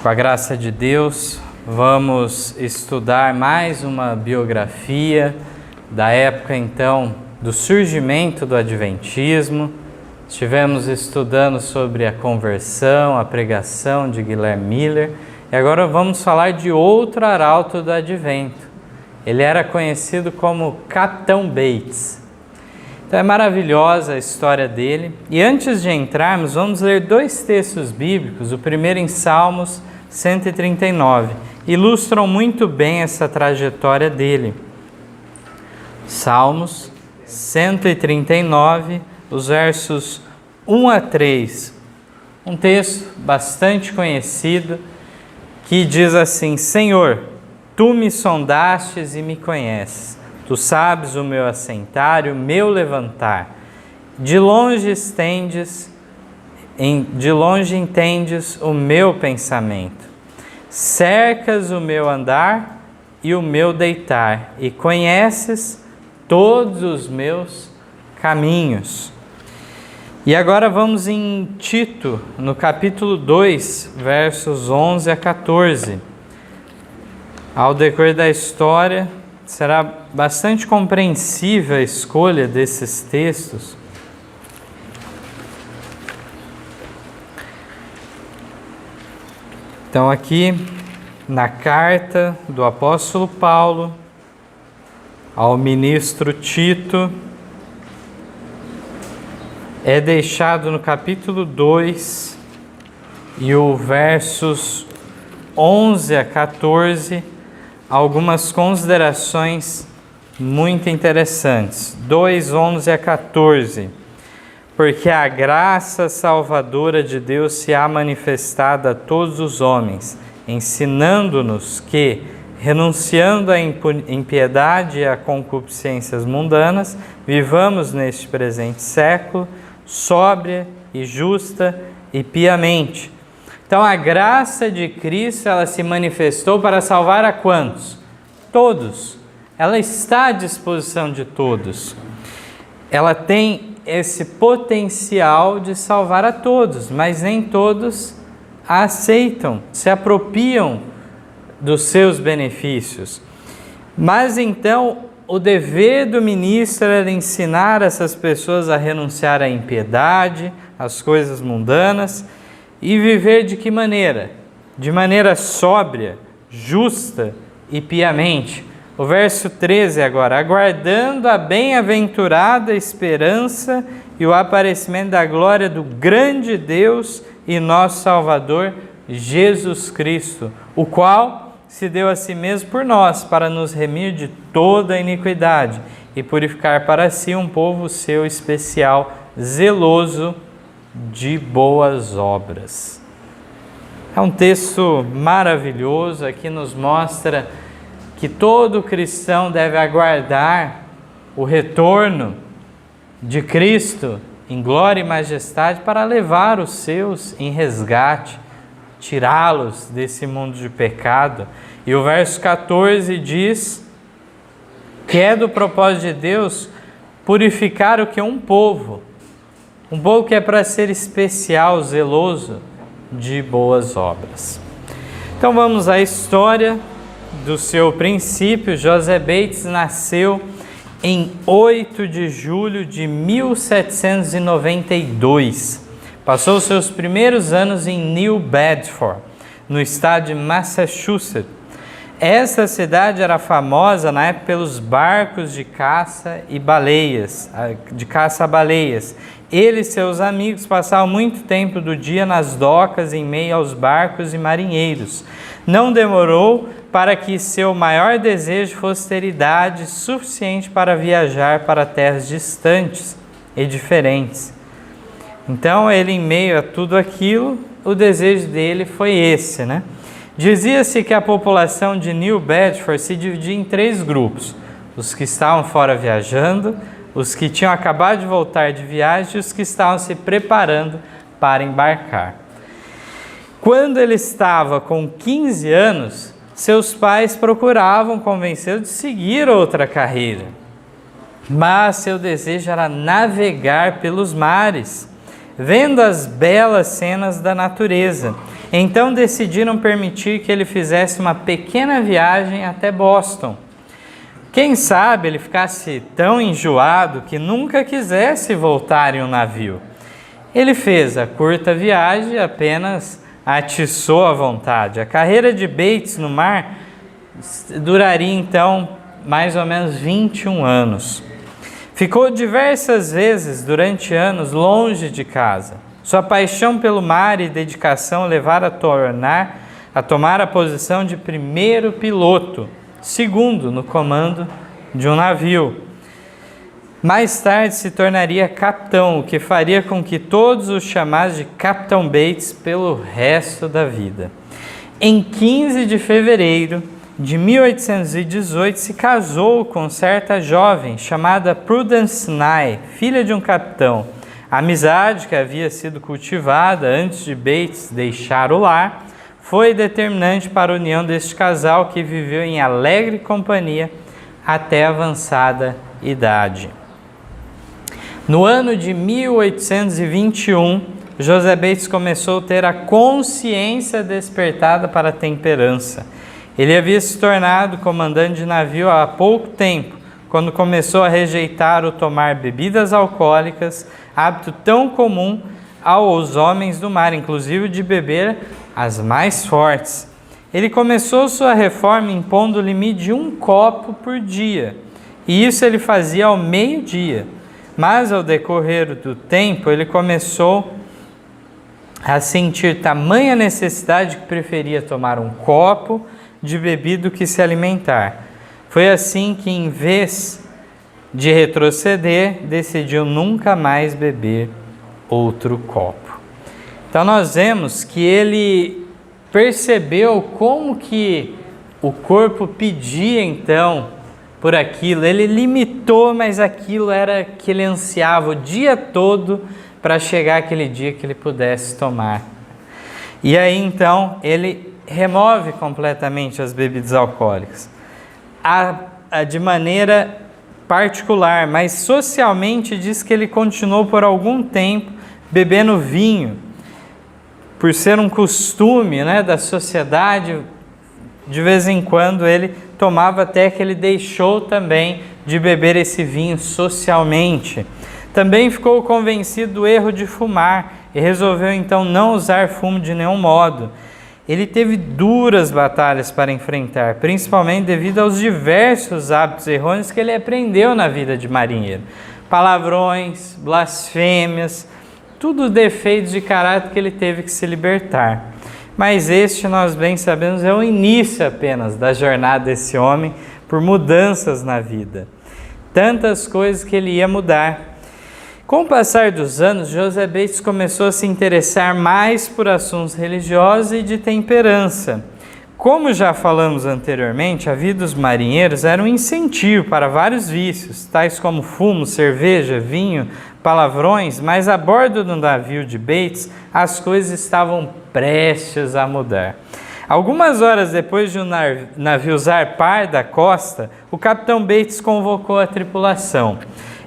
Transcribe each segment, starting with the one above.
Com a graça de Deus, vamos estudar mais uma biografia da época, então, do surgimento do Adventismo. Estivemos estudando sobre a conversão, a pregação de Guilherme Miller, e agora vamos falar de outro arauto do Advento. Ele era conhecido como Capitão Bates. Então é maravilhosa a história dele. E antes de entrarmos, vamos ler dois textos bíblicos, o primeiro em Salmos 139. Ilustram muito bem essa trajetória dele. Salmos 139, os versos 1 a 3. Um texto bastante conhecido que diz assim: Senhor, Tu me sondastes e me conheces. Tu sabes o meu assentar e o meu levantar. De longe entendes o meu pensamento. Cercas o meu andar e o meu deitar, e conheces todos os meus caminhos. E agora vamos em Tito, no capítulo 2, versos 11 a 14. Ao decorrer da história, será bastante compreensível a escolha desses textos. Então, aqui na carta do apóstolo Paulo ao ministro Tito, é deixado no capítulo 2 e o versos 11 a 14, algumas considerações muito interessantes. 2, 11 a 14. Porque a graça salvadora de Deus se há manifestado a todos os homens, ensinando-nos que, renunciando à impiedade e a concupiscências mundanas, vivamos neste presente século, sóbria e justa e piamente. Então a graça de Cristo, ela se manifestou para salvar a quantos? Todos. Ela está à disposição de todos. Ela tem esse potencial de salvar a todos, mas nem todos a aceitam, se apropriam dos seus benefícios. Mas então o dever do ministro era ensinar essas pessoas a renunciar à impiedade, às coisas mundanas, e viver de que maneira? De maneira sóbria, justa e piamente. O verso 13 agora: aguardando a bem-aventurada esperança e o aparecimento da glória do grande Deus e nosso Salvador, Jesus Cristo, o qual se deu a si mesmo por nós, para nos remir de toda a iniquidade e purificar para si um povo seu especial, zeloso de boas obras. É um texto maravilhoso, aqui nos mostra que todo cristão deve aguardar o retorno de Cristo em glória e majestade para levar os seus em resgate, tirá-los desse mundo de pecado. E o verso 14 diz que é do propósito de Deus purificar o que? Um povo que é para ser especial, zeloso de boas obras. Então vamos à história do seu princípio. José Bates nasceu em 8 de julho de 1792. Passou seus primeiros anos em New Bedford, no estado de Massachusetts. Essa cidade era famosa na época pelos barcos de caça e baleias, de caça a baleias. Ele e seus amigos passavam muito tempo do dia nas docas em meio aos barcos e marinheiros. Não demorou para que seu maior desejo fosse ter idade suficiente para viajar para terras distantes e diferentes. Então, ele, em meio a tudo aquilo, o desejo dele foi esse, né? Dizia-se que a população de New Bedford se dividia em 3 grupos: os que estavam fora viajando, os que tinham acabado de voltar de viagem e os que estavam se preparando para embarcar. Quando ele estava com 15 anos, seus pais procuravam convencê-lo de seguir outra carreira. Mas seu desejo era navegar pelos mares, vendo as belas cenas da natureza. Então decidiram permitir que ele fizesse uma pequena viagem até Boston. Quem sabe ele ficasse tão enjoado que nunca quisesse voltar em um navio. Ele fez a curta viagem e apenas atiçou a vontade. A carreira de Bates no mar duraria então mais ou menos 21 anos. Ficou diversas vezes durante anos longe de casa. Sua paixão pelo mar e dedicação levaram a tomar a posição de primeiro piloto, segundo no comando de um navio. Mais tarde se tornaria capitão, o que faria com que todos o chamassem de Capitão Bates pelo resto da vida. Em 15 de fevereiro de 1818 se casou com certa jovem chamada Prudence Nye, filha de um capitão. A amizade que havia sido cultivada antes de Bates deixar o lar foi determinante para a união deste casal, que viveu em alegre companhia até avançada idade. No ano de 1821, José Bates começou a ter a consciência despertada para a temperança. Ele havia se tornado comandante de navio há pouco tempo, quando começou a rejeitar o tomar bebidas alcoólicas, hábito tão comum aos homens do mar, inclusive de beber as mais fortes. Ele começou sua reforma impondo o limite de 1 copo por dia, e isso ele fazia ao meio-dia. Mas ao decorrer do tempo, ele começou a sentir tamanha necessidade que preferia tomar 1 copo de bebida do que se alimentar. Foi assim que, em vez de retroceder, decidiu nunca mais beber outro copo. Então nós vemos que ele percebeu como que o corpo pedia então por aquilo. Ele limitou, mas aquilo era que ele ansiava o dia todo para chegar aquele dia que ele pudesse tomar. E aí então ele remove completamente as bebidas alcoólicas. De maneira particular, mas socialmente diz que ele continuou por algum tempo bebendo vinho, por ser um costume, da sociedade. De vez em quando ele tomava, até que ele deixou também de beber esse vinho socialmente. Também ficou convencido do erro de fumar e resolveu então não usar fumo de nenhum modo. Ele teve duras batalhas para enfrentar, principalmente devido aos diversos hábitos errôneos que ele aprendeu na vida de marinheiro. Palavrões, blasfêmias, tudo defeitos de caráter que ele teve que se libertar. Mas este, nós bem sabemos, é o início apenas da jornada desse homem por mudanças na vida. Tantas coisas que ele ia mudar. Com o passar dos anos, José Bates começou a se interessar mais por assuntos religiosos e de temperança. Como já falamos anteriormente, a vida dos marinheiros era um incentivo para vários vícios, tais como fumo, cerveja, vinho, palavrões, mas a bordo do navio de Bates, as coisas estavam prestes a mudar. Algumas horas depois de o navio zarpar da costa, o capitão Bates convocou a tripulação.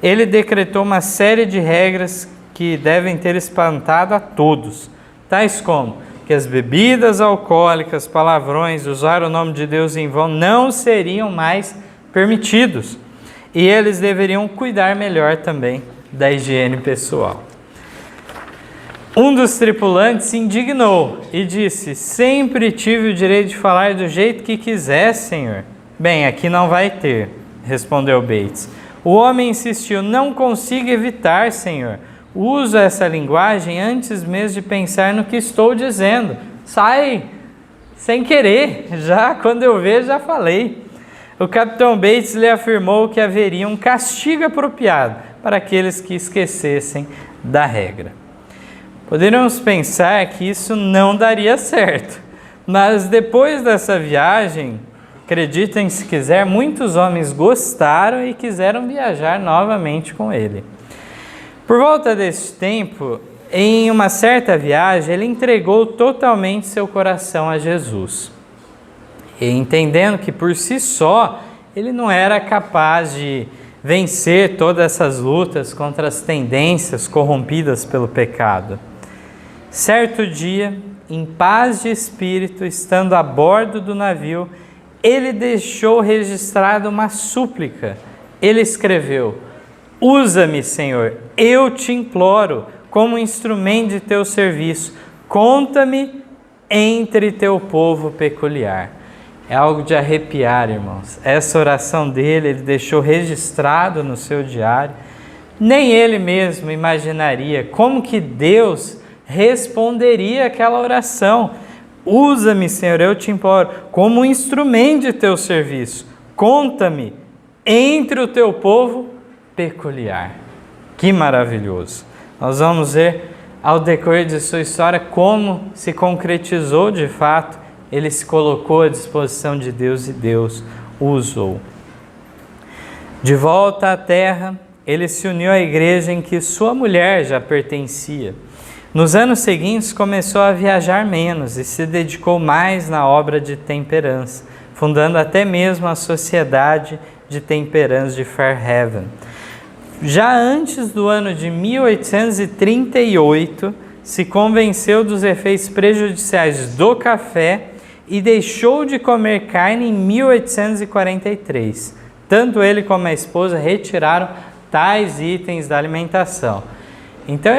Ele decretou uma série de regras que devem ter espantado a todos, tais como que as bebidas alcoólicas, palavrões, usar o nome de Deus em vão não seriam mais permitidos. E eles deveriam cuidar melhor também da higiene pessoal. Um dos tripulantes se indignou e disse: sempre tive o direito de falar do jeito que quiser, senhor. Bem, aqui não vai ter, respondeu Bates. O homem insistiu: não consigo evitar, senhor. Uso essa linguagem antes mesmo de pensar no que estou dizendo. Sai sem querer, já quando eu ver já falei. O capitão Bates lhe afirmou que haveria um castigo apropriado para aqueles que esquecessem da regra. Poderíamos pensar que isso não daria certo, mas depois dessa viagem, acreditem se quiser, muitos homens gostaram e quiseram viajar novamente com ele. Por volta desse tempo, em uma certa viagem, ele entregou totalmente seu coração a Jesus. E entendendo que por si só, ele não era capaz de vencer todas essas lutas contra as tendências corrompidas pelo pecado. Certo dia, em paz de espírito, estando a bordo do navio, ele deixou registrada uma súplica. Ele escreveu: usa-me, Senhor, eu te imploro, como instrumento de teu serviço. Conta-me entre teu povo peculiar. É algo de arrepiar, irmãos. Essa oração dele, ele deixou registrado no seu diário. Nem ele mesmo imaginaria como que Deus responderia aquela oração. Usa-me, Senhor, eu te imploro, como instrumento de teu serviço. Conta-me entre o teu povo peculiar. Que maravilhoso. Nós vamos ver ao decorrer de sua história como se concretizou de fato. Ele se colocou à disposição de Deus e Deus o usou. De volta à terra, ele se uniu à igreja em que sua mulher já pertencia. Nos anos seguintes começou a viajar menos e se dedicou mais na obra de temperança, fundando até mesmo a Sociedade de Temperança de Fairhaven. Já antes do ano de 1838, se convenceu dos efeitos prejudiciais do café e deixou de comer carne em 1843. Tanto ele como a esposa retiraram tais itens da alimentação. Então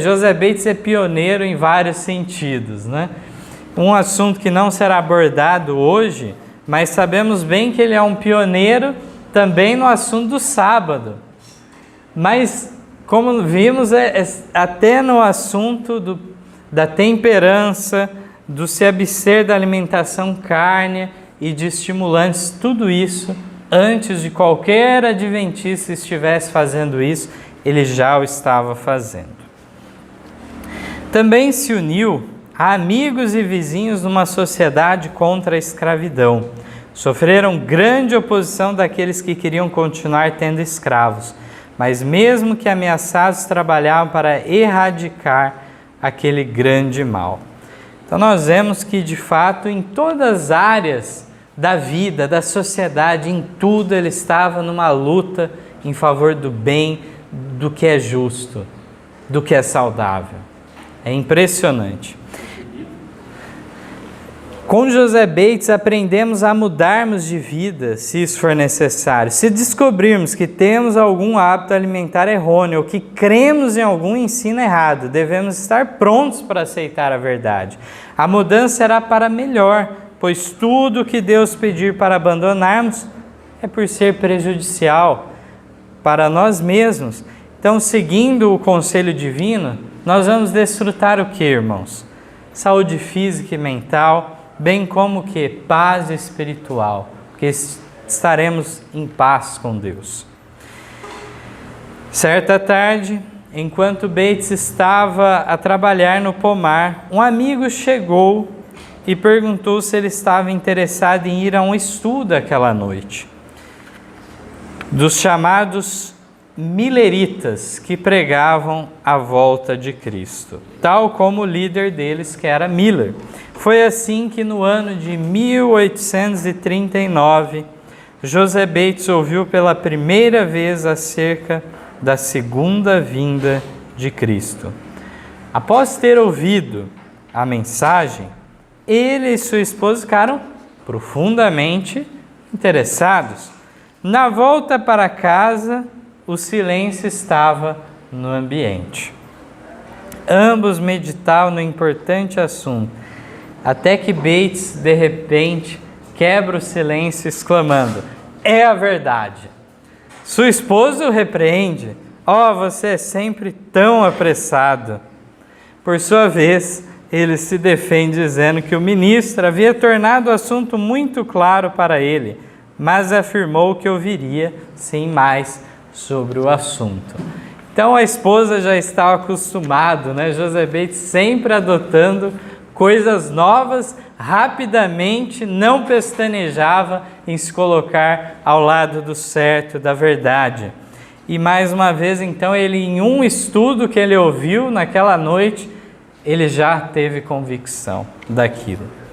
José Bates é pioneiro em vários sentidos, né? Um assunto que não será abordado hoje, mas sabemos bem que ele é um pioneiro também no assunto do sábado. Mas, como vimos, até no assunto da temperança, do se abster da alimentação carne e de estimulantes, tudo isso, antes de qualquer adventista estivesse fazendo isso, ele já o estava fazendo. Também se uniu a amigos e vizinhos numa sociedade contra a escravidão. Sofreram grande oposição daqueles que queriam continuar tendo escravos, mas mesmo que ameaçados, trabalhavam para erradicar aquele grande mal. Então nós vemos que, de fato, em todas as áreas da vida, da sociedade, em tudo ele estava numa luta em favor do bem, do que é justo, do que é saudável. É impressionante. Com José Bates aprendemos a mudarmos de vida, se isso for necessário. Se descobrirmos que temos algum hábito alimentar errôneo ou que cremos em algum ensino errado, devemos estar prontos para aceitar a verdade. A mudança será para melhor, pois tudo que Deus pedir para abandonarmos é por ser prejudicial para nós mesmos. Então, seguindo o conselho divino, nós vamos desfrutar o que, irmãos? Saúde física e mental, bem como o que? Paz espiritual, porque estaremos em paz com Deus. Certa tarde, enquanto Bates estava a trabalhar no pomar, um amigo chegou e perguntou se ele estava interessado em ir a um estudo aquela noite, dos chamados mileritas, que pregavam a volta de Cristo, tal como o líder deles, que era Miller. Foi assim que no ano de 1839, José Bates ouviu pela primeira vez acerca da segunda vinda de Cristo. Após ter ouvido a mensagem, ele e sua esposa ficaram profundamente interessados. Na volta para casa, o silêncio estava no ambiente. Ambos meditavam no importante assunto, até que Bates, de repente, quebra o silêncio exclamando: "É a verdade." Sua esposa o repreende: você é sempre tão apressado." Por sua vez, ele se defende dizendo que o ministro havia tornado o assunto muito claro para ele, mas afirmou que ouviria sim mais sobre o assunto. Então a esposa já estava acostumada, José Bates sempre adotando coisas novas, rapidamente, não pestanejava em se colocar ao lado do certo, da verdade. E mais uma vez, então, ele, em um estudo que ele ouviu naquela noite, ele já teve convicção daquilo.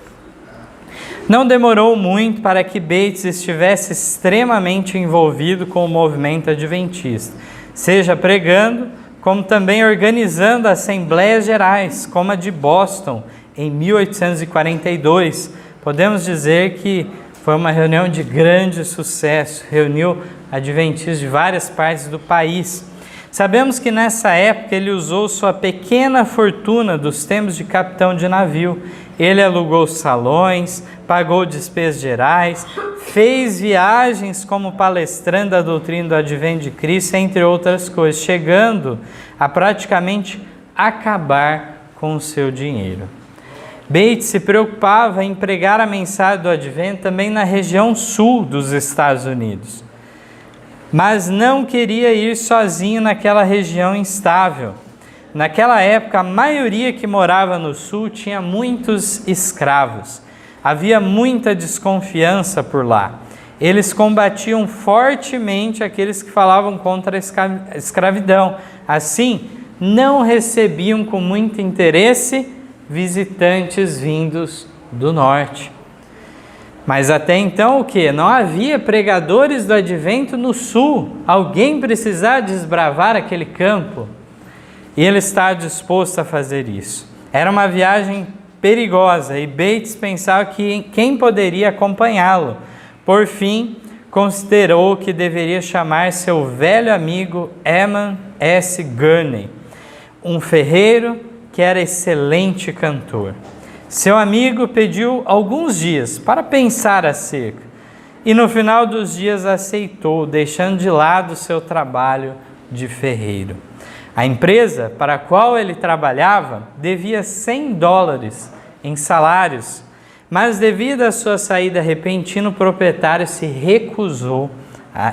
Não demorou muito para que Bates estivesse extremamente envolvido com o movimento adventista, seja pregando, como também organizando assembleias gerais, como a de Boston, em 1842. Podemos dizer que foi uma reunião de grande sucesso, reuniu adventistas de várias partes do país. Sabemos que nessa época ele usou sua pequena fortuna dos tempos de capitão de navio. Ele alugou salões, pagou despesas gerais, fez viagens como palestrante da doutrina do advento de Cristo, entre outras coisas, chegando a praticamente acabar com o seu dinheiro. Bates se preocupava em pregar a mensagem do advento também na região sul dos Estados Unidos, mas não queria ir sozinho naquela região instável. Naquela época, a maioria que morava no sul tinha muitos escravos. Havia muita desconfiança por lá. Eles combatiam fortemente aqueles que falavam contra a escravidão. Assim, não recebiam com muito interesse visitantes vindos do norte. Mas até então o que? Não havia pregadores do advento no sul. Alguém precisava desbravar aquele campo. E ele está disposto a fazer isso. Era uma viagem perigosa e Bates pensava que quem poderia acompanhá-lo. Por fim, considerou que deveria chamar seu velho amigo Eman S. Gurney, um ferreiro que era excelente cantor. Seu amigo pediu alguns dias para pensar acerca e no final dos dias aceitou, deixando de lado seu trabalho de ferreiro. A empresa para a qual ele trabalhava devia $100 em salários, mas devido à sua saída repentina, o proprietário se recusou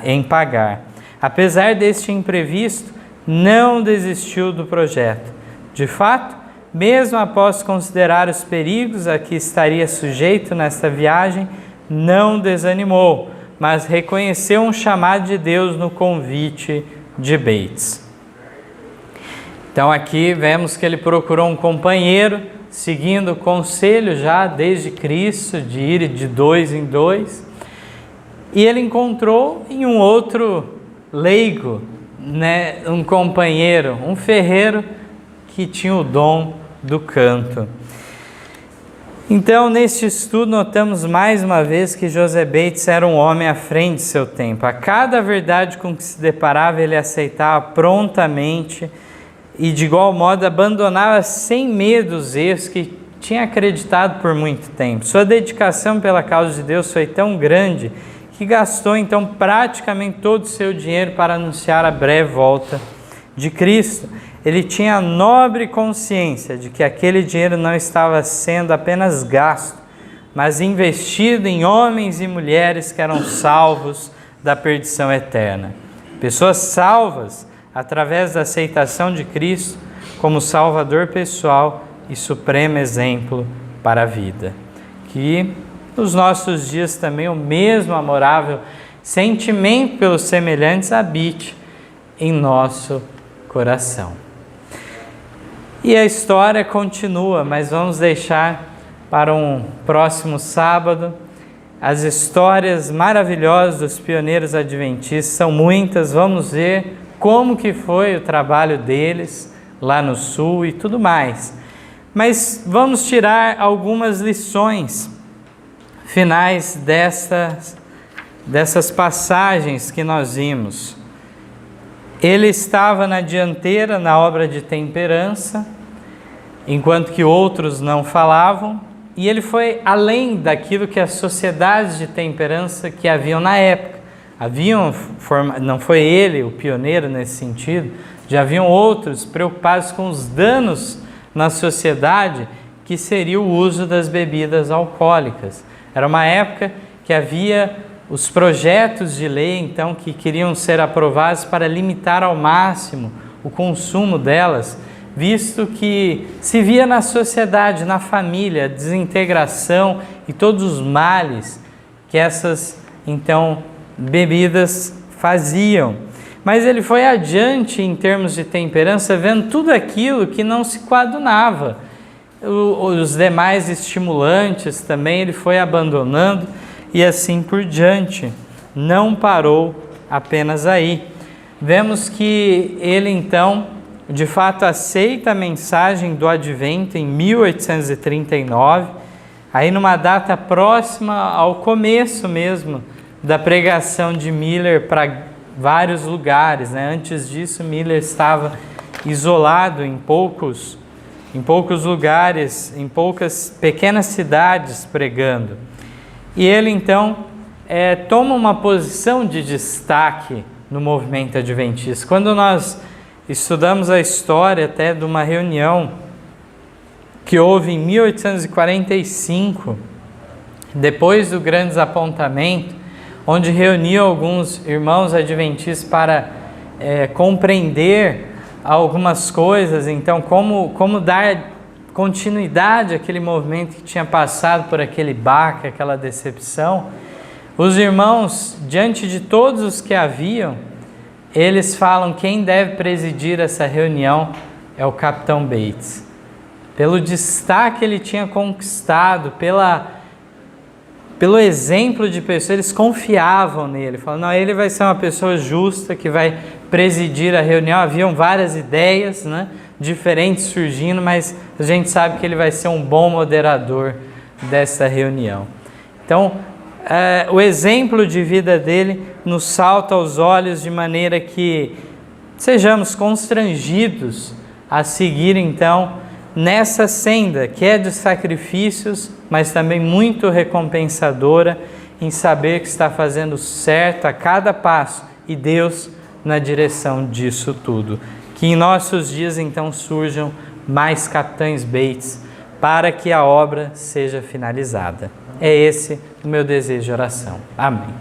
em pagar. Apesar deste imprevisto, não desistiu do projeto. De fato, mesmo após considerar os perigos a que estaria sujeito nesta viagem, não desanimou, mas reconheceu um chamado de Deus no convite de Bates. Então aqui vemos que ele procurou um companheiro, seguindo o conselho já desde Cristo, de ir de 2 em 2, e ele encontrou em um outro leigo, um companheiro, um ferreiro que tinha o dom do canto. Então, neste estudo, notamos mais uma vez que José Bates era um homem à frente de seu tempo. A cada verdade com que se deparava, ele aceitava prontamente e, de igual modo, abandonava sem medo os erros que tinha acreditado por muito tempo. Sua dedicação pela causa de Deus foi tão grande que gastou, então, praticamente todo o seu dinheiro para anunciar a breve volta de Cristo. Ele tinha a nobre consciência de que aquele dinheiro não estava sendo apenas gasto, mas investido em homens e mulheres que eram salvos da perdição eterna. Pessoas salvas através da aceitação de Cristo como Salvador pessoal e supremo exemplo para a vida. Que nos nossos dias também o mesmo amorável sentimento pelos semelhantes habite em nosso coração. E a história continua, mas vamos deixar para um próximo sábado. As histórias maravilhosas dos pioneiros adventistas são muitas, vamos ver como que foi o trabalho deles lá no sul e tudo mais. Mas vamos tirar algumas lições finais dessas passagens que nós vimos. Ele estava na dianteira na obra de temperança, enquanto que outros não falavam, e ele foi além daquilo que as sociedades de temperança que haviam na época. Não foi ele o pioneiro nesse sentido, já haviam outros preocupados com os danos na sociedade, que seria o uso das bebidas alcoólicas. Era uma época que havia os projetos de lei, então, que queriam ser aprovados para limitar ao máximo o consumo delas, visto que se via na sociedade, na família, a desintegração e todos os males que essas, então, bebidas faziam. Mas ele foi adiante em termos de temperança, vendo tudo aquilo que não se coadunava. Os demais estimulantes também ele foi abandonando, e assim por diante. Não parou apenas aí. Vemos que ele então de fato aceita a mensagem do advento em 1839, aí numa data próxima ao começo mesmo da pregação de Miller para vários lugares, né? Antes disso, Miller estava isolado em poucos lugares, em poucas pequenas cidades pregando. E ele então toma uma posição de destaque no movimento adventista. Quando nós estudamos a história até de uma reunião que houve em 1845, depois do grande desapontamento, onde reuniu alguns irmãos adventistas para compreender algumas coisas, então como dar continuidade àquele movimento que tinha passado por aquele baque, aquela decepção. Os irmãos, diante de todos os que haviam, eles falam: quem deve presidir essa reunião é o capitão Bates. Pelo destaque que ele tinha conquistado, pelo exemplo de pessoa, eles confiavam nele. Falaram: não, ele vai ser uma pessoa justa que vai presidir a reunião. Haviam várias ideias, né, diferentes surgindo, mas a gente sabe que ele vai ser um bom moderador dessa reunião. Então, o exemplo de vida dele nos salta aos olhos de maneira que sejamos constrangidos a seguir então nessa senda que é de sacrifícios, mas também muito recompensadora em saber que está fazendo certo a cada passo e Deus na direção disso tudo. Que em nossos dias então surjam mais capitães Bates para que a obra seja finalizada. É esse o meu desejo de oração. Amém.